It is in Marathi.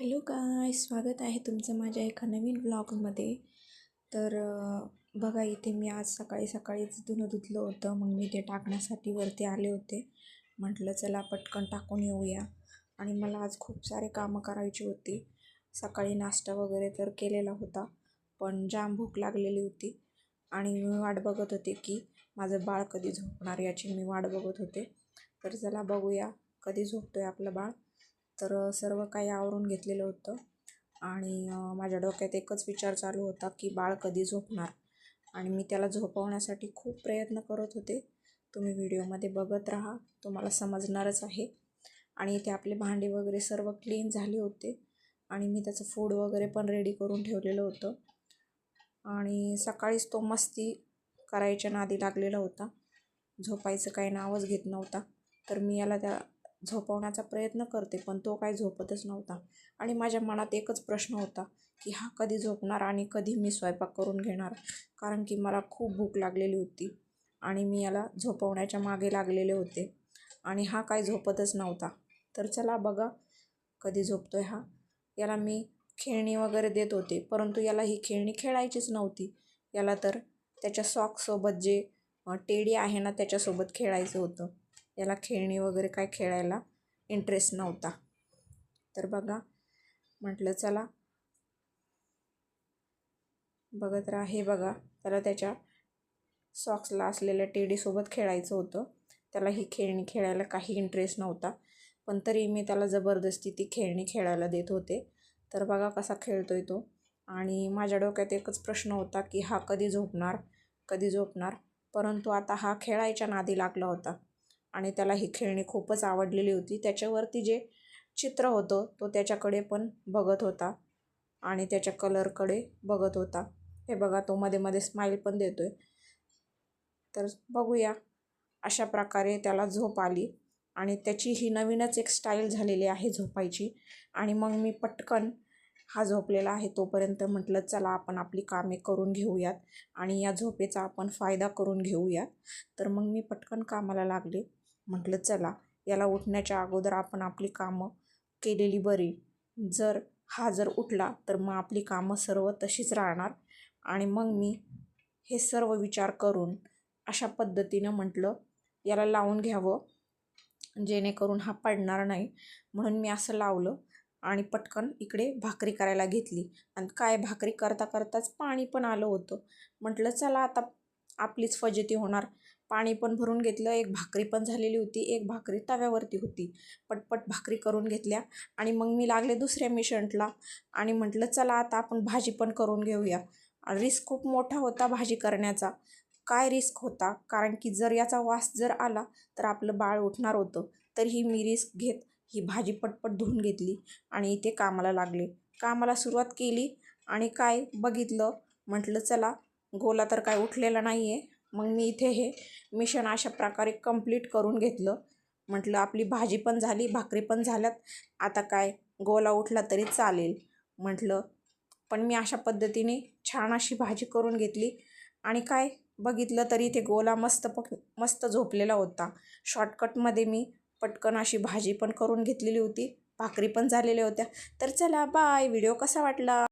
हॅलो गाय, स्वागत आहे तुमचं माझ्या एका नवीन व्लॉगमध्ये. तर बघा, इथे मी आज सकाळी सकाळीच धुणं धुतलं होतं. मग मी ते टाकण्यासाठी वरती आले होते. म्हटलं चला पटकन टाकून येऊया. आणि मला आज खूप सारे कामं करायची होती. सकाळी नाश्ता वगैरे तर केलेला होता, पण जाम भूक लागलेली होती आणि मी वाट बघत होते की माझं बाळ कधी झोपणार याची मी वाट बघत होते. तर चला बघूया कधी झोपतोय आपलं बाळ. तर सर्व काही आवरून घेतलेलं होतं आणि माझ्या डोक्यात एकच विचार चालू होता की बाळ कधी झोपणार. आणि मी त्याला झोपवण्यासाठी खूप प्रयत्न करत होते. तुम्ही व्हिडिओमध्ये बघत राहा, तुम्हाला समजणारच आहे. आणि इथे आपले भांडे वगैरे सर्व क्लीन झाले होते आणि मी त्याचं फूड वगैरे पण रेडी करून ठेवलेलं होतं. आणि सकाळीच तो मस्ती करायच्या नादी लागलेला होता, झोपायचं काही नावच घेत नव्हता. तर मी याला त्या झोपवण्याचा प्रयत्न करते, पण तो काही झोपतच नव्हता. आणि माझ्या मनात एकच प्रश्न होता की हा कधी झोपणार आणि कधी मी स्वयंपाक करून घेणार. कारण की मला खूप भूक लागलेली होती आणि मी याला झोपवण्याच्या मागे लागलेले होते आणि हा काय झोपतच नव्हता. तर चला बघा कधी झोपतोय हा. याला मी खेळणी वगैरे देत होते, परंतु याला ही खेळणी खेळायचीच नव्हती. याला तर त्याच्या सॉक्ससोबत जे टेडी आहे ना त्याच्यासोबत खेळायचं होतं. याला खेळणी वगैरे काय खेळायला इंटरेस्ट नव्हता. तर बघा, म्हटलं चला बघत राहा. हे बघा, त्याला त्याच्या सॉक्सला असलेल्या टेडीसोबत खेळायचं होतं. त्याला ही खेळणी खेळायला काही इंटरेस्ट नव्हता, पण तरी मी त्याला जबरदस्ती ती खेळणी खेळायला देत होते. तर बघा कसा खेळतोय तो. आणि माझ्या डोक्यात एकच प्रश्न होता की हा कधी झोपणार, कधी झोपणार. परंतु आता हा खेळायच्या नादी लागला होता आणि त्याला ही खेळणी खूपच आवडलेली होती. त्याच्यावरती जे चित्र होतं तो त्याच्याकडे पण बघत होता आणि त्याच्या कलरकडे बघत होता. हे बघा, तो मध्ये मध्ये स्माईल पण देतोय. तर बघूया, अशा प्रकारे त्याला झोप आली आणि त्याची ही नवीनच एक स्टाईल झालेली आहे झोपायची. आणि मग मी पटकन हा झोपलेला आहे तोपर्यंत म्हटलं चला आपण आपली कामे करून घेऊयात आणि या झोपेचा आपण फायदा करून घेऊयात. तर मग मी पटकन कामाला लागले. म्हटलं चला याला उठण्याच्या अगोदर आपण आपली कामं केलेली बरी. जर उठला तर मग आपली कामं सर्व तशीच राहणार. आणि मग मी हे सर्व विचार करून अशा पद्धतीनं म्हटलं याला लावून घ्यावं जेणेकरून हा पडणार नाही. म्हणून मी असं लावलं आणि पटकन इकडे भाकरी करायला घेतली. आणि काय, भाकरी करता करताच पाणी पण आलं होतं. म्हटलं चला आता आपलीच फजिती होणार. पाणी पण भरून घेतलं, एक भाकरी पण झालेली होती, एक भाकरी तव्यावरती होती. पटपट भाकरी करून घेतल्या आणि मग मी लागले दुसऱ्या मिशंटला आणि म्हटलं चला आता आपण भाजी पण करून घेऊया. रिस्क खूप मोठा होता भाजी करण्याचा. काय रिस्क होता, कारण की जर याचा वास जर आला तर आपलं बाळ उठणार होतं. तरीही मी रिस्क घेत ही भाजी पटपट धुवून घेतली आणि इथे कामाला लागले. कामाला सुरुवात केली आणि काय बघितलं, म्हटलं चला गोला तर काय उठलेला नाही आहे. मग मी इथे हे मिशन अशा प्रकारे कंप्लीट करून घेतलं. म्हटलं आपली भाजी पण झाली, भाकरी पण झाल्यात, आता काय गोला उठला तरी चालेल म्हटलं. पण मी अशा पद्धतीने छान अशी भाजी करून घेतली आणि काय बघितलं तरी इथे गोला मस्त झोपलेला होता. शॉर्टकटमध्ये मी पटकन अशी भाजी पण करून घेतलेली होती, भाकरी पण झालेल्या होत्या. तर चला बाय. व्हिडिओ कसा वाटला?